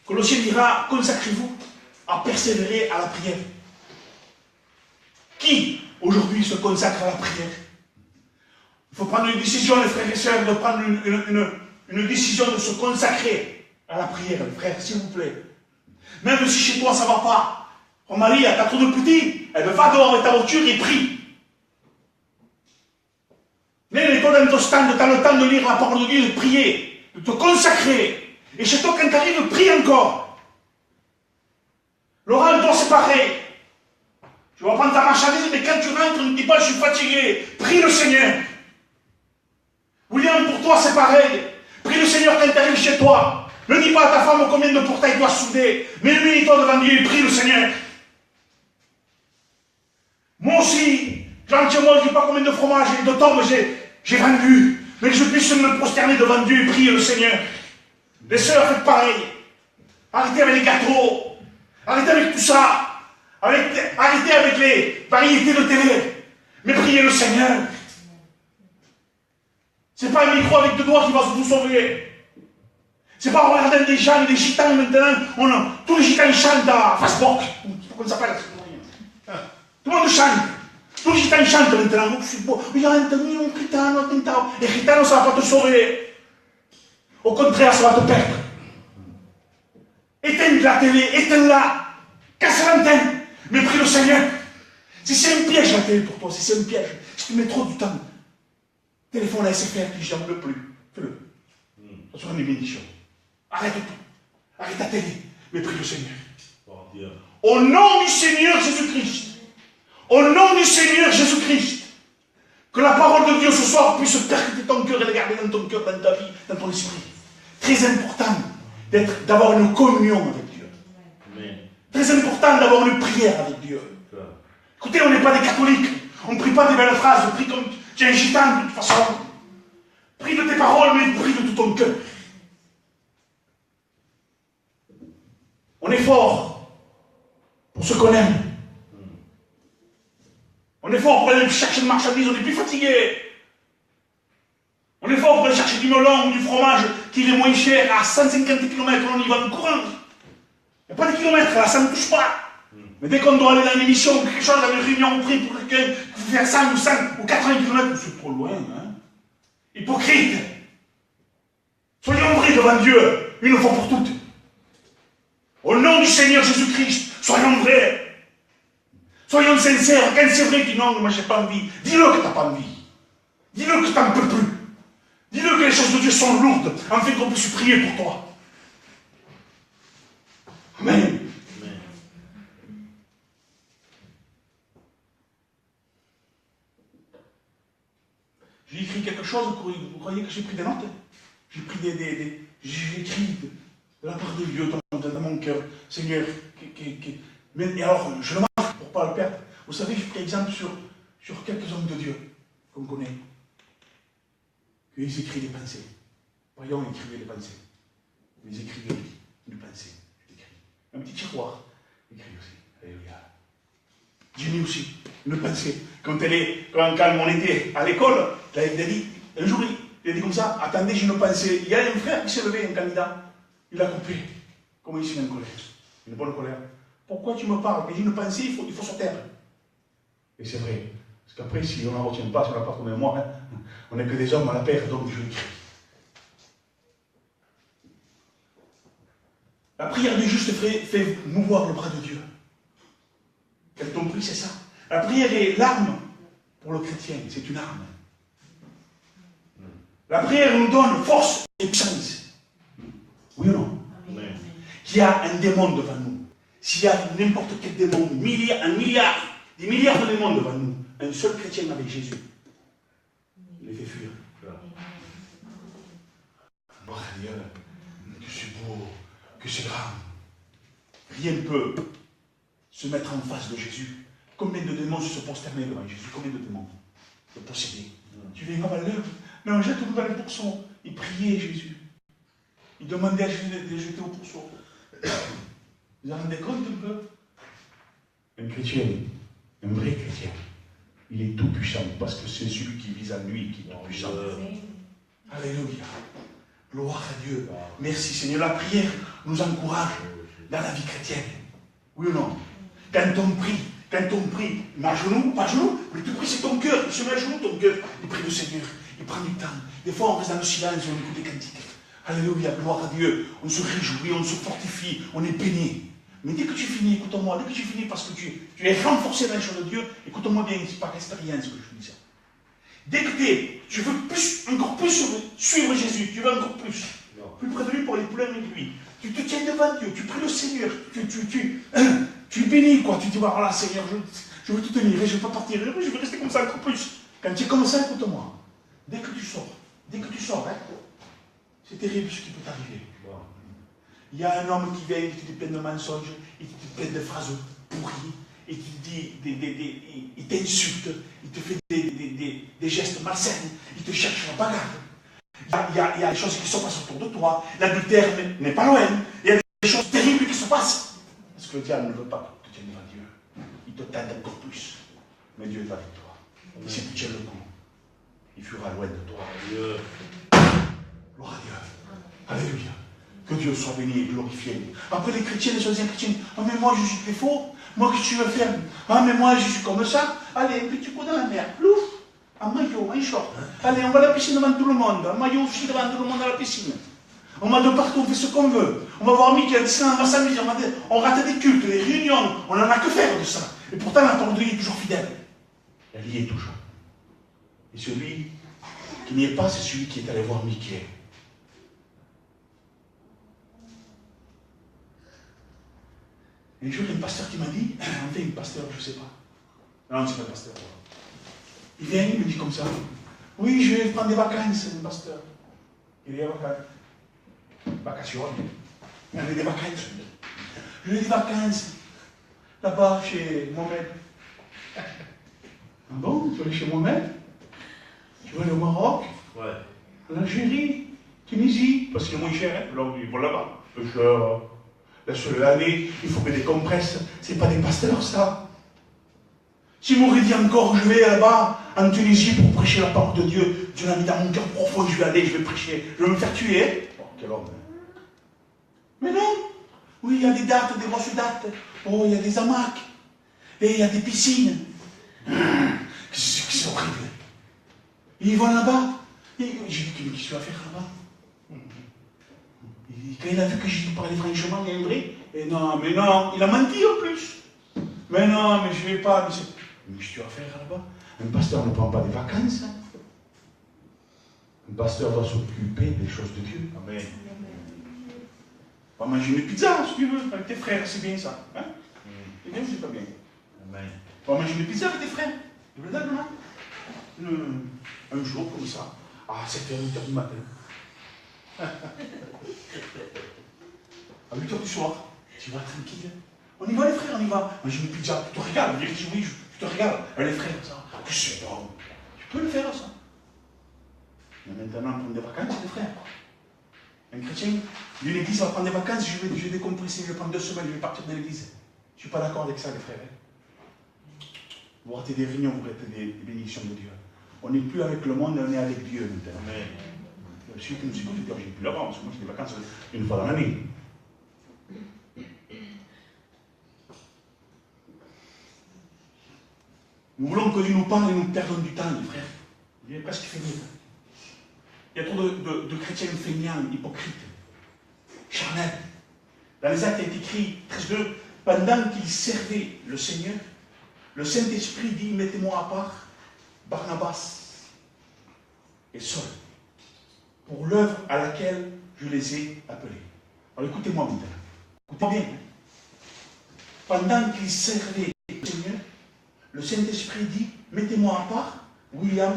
Colossiens dira, consacrez-vous à persévérer à la prière. Qui aujourd'hui se consacre à la prière? Il faut prendre une décision, les frères et sœurs, de prendre une décision de se consacrer à la prière, les frères, s'il vous plaît. Même si chez toi ça ne va pas, ton mari a trop de petits, elle va dehors avec ta voiture et prie. Mais toi dans ton stand, tu as le temps de lire la parole de Dieu, de prier, de te consacrer. Et chez toi, quand tu arrives, prie encore. Laurent, toi, c'est pareil. Tu vas prendre ta marchandise, mais quand tu rentres, ne dis pas, je suis fatigué. Prie le Seigneur. William, pour toi, c'est pareil. Prie le Seigneur quand tu arrives chez toi. Ne dis pas à ta femme combien de portails tu dois souder. Mais mets-toi devant Dieu et prie le Seigneur. Moi aussi, gentiment, je ne dis pas combien de fromages et de tombes j'ai vendu. Mais que je puisse me prosterner devant Dieu et prier le Seigneur. Les sœurs, faites pareil. Arrêtez avec les gâteaux. Arrêtez avec tout ça. Arrêtez avec les variétés de télé. Mais priez le Seigneur. Ce n'est pas un micro avec deux doigts qui va vous sauver. Ce n'est pas en regardant des gens, des gitans maintenant. Tous les gitans chantent à Facebook. Comment ça s'appelle? Tout le monde chante. Tous les gitans chantent maintenant. Et gitano, ça ne va pas te sauver. Au contraire, ça va te perdre. Éteins la télé, éteins-la. Casse l'antenne. Mais prie le Seigneur. Si c'est un piège la télé pour toi, si c'est un piège, si tu mets trop du temps, téléphone à SFR, tu n'en veux plus. Fais-le. Ça sera une bénédiction. Arrête tout. Arrête ta télé. Mais prie le Seigneur. Au nom du Seigneur Jésus-Christ. Au nom du Seigneur Jésus-Christ. Que la parole de Dieu ce soir puisse percuter ton cœur et la garder dans ton cœur, dans ta vie, dans ton esprit. Très important d'avoir une communion avec Dieu. Amen. Très important d'avoir une prière avec Dieu. Écoutez, on n'est pas des catholiques. On ne prie pas des belles phrases. On prie comme Tu es un gitan de toute façon. Prie de tes paroles, mais prie de tout ton cœur. On est fort pour ce qu'on aime. On est fort pour aller chercher de marchandises, on est plus fatigué. On est fort pour aller chercher du melon ou du fromage qui est moins cher à 150 km, on y va en courant. Il n'y a pas de kilomètres, là, ça ne touche pas. Mais dès qu'on doit aller dans une émission ou quelque chose, dans une réunion, on prie pour quelqu'un qui fait faire 100 ou 80 km, c'est trop loin. Hein? Hypocrite. Soyons vrais devant Dieu, une fois pour toutes. Au nom du Seigneur Jésus-Christ, soyons vrais. Soyons sincères. Quand c'est vrai, dis non, moi j'ai pas envie. Dis-le que tu n'as pas envie. Dis-le que tu n'en peux plus. Dis-le que les choses de Dieu sont lourdes, afin qu'on puisse prier pour toi. Amen. J'ai écrit quelque chose, vous croyez que j'ai pris des notes? J'ai pris j'ai écrit de la part de Dieu dans mon cœur, Seigneur. Mais alors, je le marque pour ne pas le perdre. Vous savez, j'ai pris exemple sur quelques hommes de Dieu qu'on connaît. Ils écrivent des pensées. Voyons, ils écrivaient des pensées. Ils écrivaient une pensée. Un petit tiroir. Écrit aussi. Alléluia. Jimmy aussi. Une pensée. Quand on était à l'école, il a dit, un jour, il a dit comme ça, attendez, j'ai une pensée. Il y a un frère qui s'est levé, un candidat. Il a coupé. Comment il s'est mis en colère? Une bonne colère. Pourquoi tu me parles? Mais j'ai une pensée, il faut se taire. Et c'est vrai. Parce qu'après, si on n'en retient pas, si on n'a pas comme moi, hein, on n'est que des hommes à la paire, donc je l'écris. La prière du juste fait mouvoir le bras de Dieu. Quel ton prix, c'est ça. La prière est l'arme pour le chrétien, c'est une arme. La prière nous donne force et puissance. Oui ou non? Qu'il y a un démon devant nous. S'il y a n'importe quel démon, des milliards de démons devant nous, un seul chrétien avec Jésus, il les fait fuir. Gloire à Dieu, que c'est beau, que c'est grand. Rien ne peut se mettre en face de Jésus. Combien de démons se prosternaient devant Jésus? Combien de démons de posséder? Tu viens à l'heure? Non, jette-le dans les pourceaux. Il priait Jésus. Il demandait à Jésus de les jeter au pourceau. Vous vous rendez compte un peu? Un chrétien, un vrai chrétien, il est tout puissant parce que c'est celui qui vise à lui qui est tout puissant. Alléluia. Gloire à Dieu. Merci Seigneur. La prière nous encourage dans la vie chrétienne. Oui ou non? Quand on prie, mais à genoux, pas à genoux, mais tu pries, c'est ton cœur. Il se met à genoux, ton cœur. Il prie le Seigneur. Il prend du temps. Des fois, on reste dans le silence, on écoute des cantiques. Alléluia, gloire à Dieu. On se réjouit, on se fortifie, on est béni. Mais dès que tu finis, écoute-moi, dès que tu finis parce que tu es renforcé dans les choses de Dieu, écoute-moi bien, c'est par expérience que je dis ça. Dès que tu veux encore plus suivre Jésus, tu veux encore plus près de lui pour aller plus loin avec lui. Tu te tiens devant Dieu, tu pries le Seigneur, tu bénis quoi, tu dis voilà Seigneur, je veux te tenir, je ne veux pas partir, je veux rester comme ça encore plus. Quand tu es comme ça, écoute-moi, dès que tu sors, hein, c'est terrible ce qui peut t'arriver. Il y a un homme qui vient, il te dit plein de mensonges, il te dit plein de phrases pourries, il te dit, il t'insulte, il te fait des gestes malsains, il te cherche la bagarre. Il y a des choses qui se passent autour de toi, l'adultère n'est pas loin, il y a des choses terribles qui se passent. Parce que le diable ne veut pas que tu tiennes devant Dieu. Il te tente encore plus. Mais Dieu est avec toi. Et si tu tiens le coup, il fuira loin de toi. Gloire à Dieu. Alléluia. Que Dieu soit béni et glorifié. Après les chrétiens, les anciens chrétiens, ah mais moi je suis très faux, moi que tu veux faire? Ah mais moi je suis comme ça, allez un petit coup dans la mer, plouf, un maillot, un short. Allez, on va à la piscine devant tout le monde, un maillot aussi devant tout le monde à la piscine. On va de partout, on fait ce qu'on veut. On va voir Mickey, on va s'amuser, on rate des cultes, des réunions, on n'en a que faire de ça. Et pourtant la parole de Dieu est toujours fidèle. Elle y est toujours. Et celui qui n'y est pas, c'est celui qui est allé voir Mickey. Un jour, il y a un pasteur qui m'a dit, enfin, un pasteur, je ne sais pas. Non, c'est pas un pasteur. Il vient, il me dit comme ça, oui, je vais prendre des vacances, un pasteur. Il est à vacation. Il avait des vacances. Je lui ai des vacances, là-bas, chez Mohamed. Ah bon, tu vas aller chez Mohamed? veux aller au Maroc, Ouais. en Algérie, Tunisie, parce qu'il est moins cher, hein. Là, ils vont là-bas. Le cher, laisse-le aller, il faut mettre des compresses. C'est pas des pasteurs, ça. Si m'aurait dit encore, je vais là-bas, en Tunisie, pour prêcher la parole de Dieu, Dieu l'a mis dans mon cœur profond, je vais aller, je vais prêcher, je vais me faire tuer. Oh, quel homme. Mais non. Oui, il y a des dates, des grosses dates. Oh, il y a des hamacs. Et il y a des piscines. C'est horrible. Et ils vont là-bas. J'ai dit, qu'est-ce que tu vas faire là-bas? Quand il a vu que je parlais franchement, il est vrai. Et non, mais non, il a menti en plus. Mais non, mais je ne vais pas. Mais qu'est-ce que tu vas faire là-bas? Un pasteur ne prend pas des vacances. Hein. Un pasteur doit s'occuper des choses de Dieu. Amen. Va manger une pizza, si tu veux, avec tes frères, c'est bien ça. Hein? C'est bien ou c'est pas bien? Amen. Va manger une pizza avec tes frères. Tu veux le dire, non? Un jour comme ça, à 7h, 8h du matin. À 8h du soir, tu vas tranquille. On y va les frères, on y va. Manger une pizza, tu te régales. Oui, tu te régales. Les frères, ça, que c'est bon. Tu peux le faire, ça. Mais maintenant, prendre des vacances, les frères. Un chrétien d'une église va prendre des vacances, je vais décompresser, je vais prendre 2 semaines, je vais partir de l'église. Je ne suis pas d'accord avec ça, les frères. Hein. Vous ratez des réunions, vous ratez des bénédictions de Dieu. On n'est plus avec le monde, on est avec Dieu maintenant. Amen. Celui qui nous écoute, il dit, j'ai plus là-bas, parce que moi j'ai des vacances une fois dans l'année. Nous voulons que Dieu nous parle et nous perdons du temps, les frères. Il est presque fini. Il y a trop de chrétiens feignants, hypocrites, charnels. Dans les actes, il est écrit, 13:2, pendant qu'ils servaient le Seigneur, le Saint-Esprit dit, mettez-moi à part Barnabas et Saul, pour l'œuvre à laquelle je les ai appelés. Alors écoutez-moi maintenant. Écoutez bien. Pendant qu'ils servaient le Seigneur, le Saint-Esprit dit, mettez-moi à part William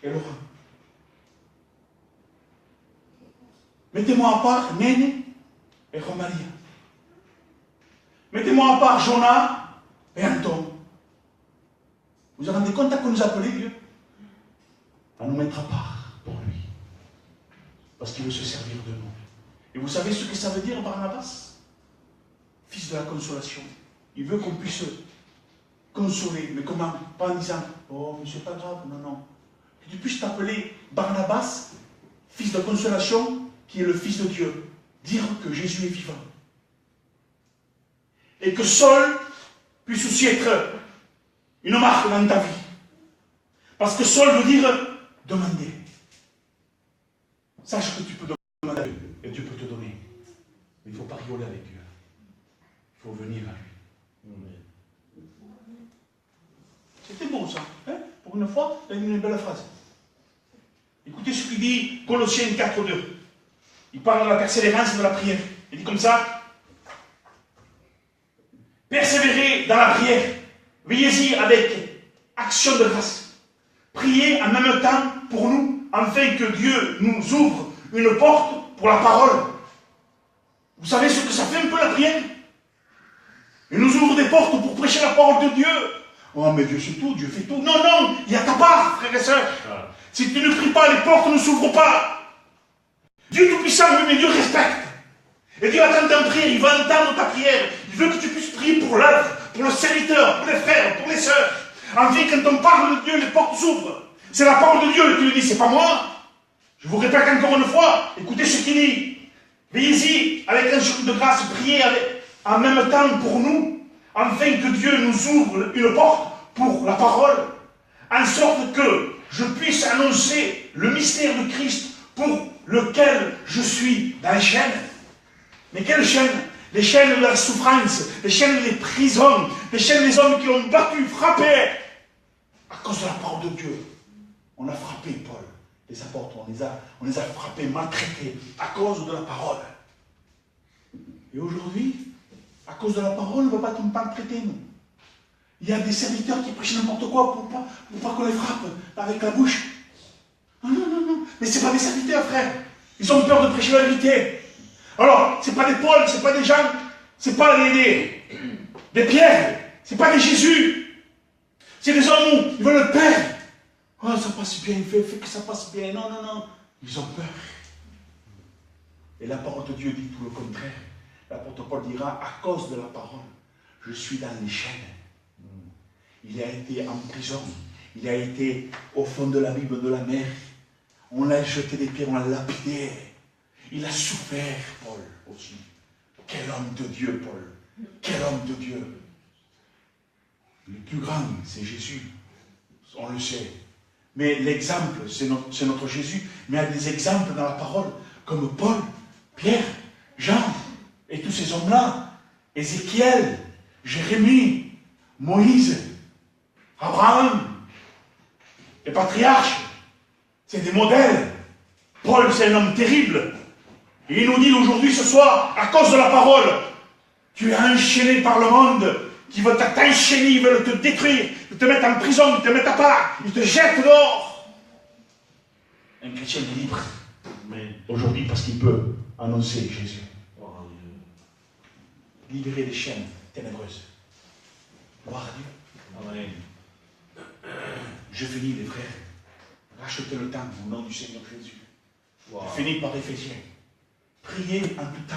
et Laurent. Mettez-moi à part Néné et Romaria. Mettez-moi à part Jonas et Anton. Vous vous rendez compte à quoi nous appeler Dieu? À nous mettre à part pour lui. Parce qu'il veut se servir de nous. Et vous savez ce que ça veut dire, Barnabas? Fils de la consolation. Il veut qu'on puisse consoler. Mais comment? Pas en disant, oh, mais c'est pas grave. Non, non. Que tu puisses t'appeler Barnabas, fils de consolation, qui est le Fils de Dieu. Dire que Jésus est vivant. Et que Saul puisse aussi être une marque dans ta vie. Parce que Saul veut dire demander. Sache que tu peux demander à Dieu et Dieu peut te donner. Mais il ne faut pas rigoler avec Dieu. Il faut venir à lui. C'était beau ça. Hein? Pour une fois, il a dit une belle phrase. Écoutez ce qu'il dit Colossiens 4:2. Il parle de la persévérance et de la prière. Il dit comme ça. Persévérez dans la prière. Veillez-y avec action de grâce. Priez en même temps pour nous, afin que Dieu nous ouvre une porte pour la parole. Vous savez ce que ça fait un peu la prière? Il nous ouvre des portes pour prêcher la parole de Dieu. Oh mais Dieu c'est tout, Dieu fait tout. Non, non, il y a ta part, frères et sœurs. Si tu ne pries pas, les portes ne s'ouvrent pas. Dieu Tout-Puissant, oui, mais Dieu respecte. Et Dieu attend ta prière, il va entendre ta prière. Il veut que tu puisses prier pour l'œuvre, pour le serviteur, pour les frères, pour les sœurs. Enfin, quand on parle de Dieu, les portes s'ouvrent. C'est la parole de Dieu qui le dit, c'est pas moi. Je vous répète encore une fois, écoutez ce qu'il dit. Veillez-y avec un jour de grâce, priez en même temps pour nous, afin que Dieu nous ouvre une porte pour la parole, en sorte que je puisse annoncer le mystère de Christ pour lequel je suis dans les chaînes. Mais quelles chaînes? Les chaînes de la souffrance, les chaînes des prisons, les chaînes des hommes qui l'ont battu, frappé. À cause de la parole de Dieu, on a frappé Paul, les apôtres, on les a frappés, maltraités, à cause de la parole. Et aujourd'hui, à cause de la parole, on ne va pas tout maltraiter, nous. Il y a des serviteurs qui prêchent n'importe quoi pour pas qu'on les frappe avec la bouche. Non, non, non, non. Mais ce n'est pas des serviteurs, frère. Ils ont peur de prêcher la vérité. Alors, ce n'est pas des Paul, ce n'est pas des Jean, ce n'est pas des Pierre, ce n'est pas des Jésus. C'est des hommes où ils veulent le Père. Oh, Oh, ça passe bien, fais que ça passe bien. Non, non, non. Ils ont peur. Et la parole de Dieu dit tout le contraire. L'apôtre Paul dira, à cause de la parole, je suis dans les chaînes. Il a été en prison. Il a été au fond de l'abîme de la mer. On l'a jeté des pierres, on l'a lapidé. Il a souffert, Paul, aussi. Quel homme de Dieu, Paul. Quel homme de Dieu. Le plus grand, c'est Jésus. On le sait. Mais l'exemple, c'est notre Jésus. Mais il y a des exemples dans la parole, comme Paul, Pierre, Jean, et tous ces hommes-là. Ézéchiel, Jérémie, Moïse, Abraham, les patriarches. C'est des modèles. Paul, c'est un homme terrible. Et il nous dit aujourd'hui, ce soir, à cause de la parole, tu es enchaîné par le monde qui veut t'enchaîner, ils veulent te détruire, te mettre en prison, te mettre à part, ils te jettent dehors. Un chrétien est libre. Aujourd'hui, parce qu'il peut annoncer Jésus. Libérer des chaînes ténébreuses. Gloire à Dieu. Amen. Je finis, les frères. Rachetez le temps au nom du Seigneur Jésus. Wow. Je finis par Éphésiens. Priez en tout temps,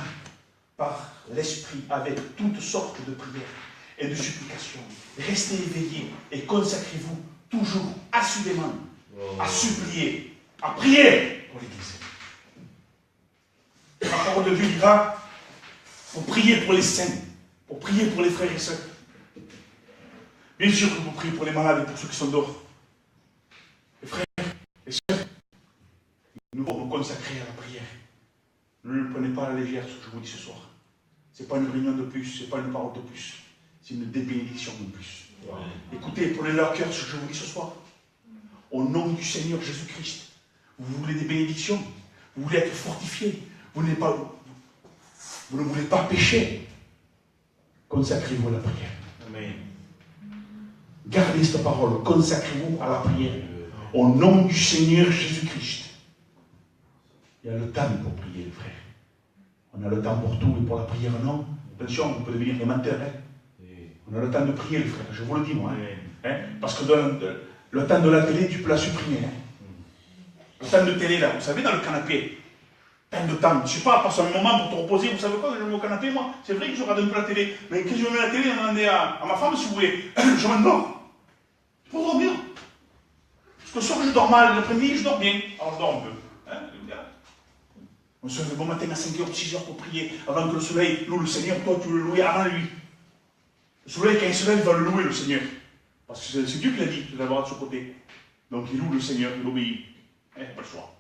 par l'Esprit, avec toutes sortes de prières et de supplications. Restez éveillés et consacrez-vous toujours assurément à supplier, à prier pour l'Église. La parole de Dieu dira, pour prier pour les saints, pour prier pour les frères et sœurs. Bien sûr que vous priez pour les malades et pour ceux qui sont dehors. Les frères et sœurs, nous devons nous consacrer à la prière. Ne le prenez pas à la légère ce que je vous dis ce soir. Ce n'est pas une réunion de plus, ce n'est pas une parole de plus. C'est une bénédiction de plus. Wow. Écoutez, prenez à cœur ce que je vous dis ce soir. Au nom du Seigneur Jésus-Christ, vous voulez des bénédictions, vous voulez être fortifiés, vous ne voulez pas pécher. Consacrez-vous à la prière. Amen. Gardez cette parole, consacrez-vous à la prière. Au nom du Seigneur Jésus-Christ. Il y a le temps pour prier, les frères. On a le temps pour tout et pour la prière, non. Attention, vous pouvez devenir amateur. On a le temps de prier, les frères, je vous le dis, moi. Parce que le temps de la télé, tu peux la supprimer. Le temps de télé, là, vous savez, dans le canapé. Temps de temps. Je ne sais pas, passe un moment pour te reposer. Vous savez quoi, je me mets au canapé, moi. C'est vrai que je regarde un peu la télé. Mais quand je me mets la télé, demandez à ma femme, si vous voulez. Je m'endors. Pour dormir. Parce que le soir, je dors mal. L'après-midi, je dors bien. Alors, je dors un peu. On se lève le bon matin à 5h, 6h pour prier. Avant que le soleil loue le Seigneur, toi, tu veux le louer avant lui. Le soleil, quand il se lève, il va le louer, le Seigneur. Parce que c'est Dieu qui l'a dit, de l'avoir de ce côté. Donc, il loue le Seigneur, il obéit. Il n'y a pas le choix.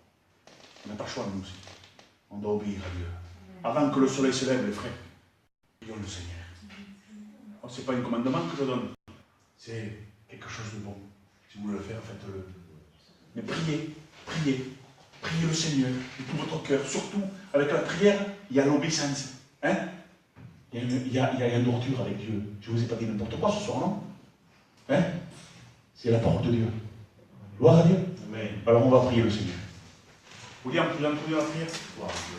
On n'a pas le choix, nous aussi. On doit obéir à Dieu. Avant que le soleil se lève, les frères, prions le Seigneur. Ce n'est pas un commandement que je donne. C'est quelque chose de bon. Si vous voulez le faire, faites-le. Mais priez, priez. Priez le Seigneur de tout votre cœur. Surtout, avec la prière, il y a l'obéissance. Hein? Il y a une ordure avec Dieu. Je ne vous ai pas dit n'importe quoi ce soir, non? Hein? C'est la parole de Dieu. Gloire à Dieu. Amen. Alors on va prier le Seigneur. Vous voulez en prier la prière? Gloire à Dieu.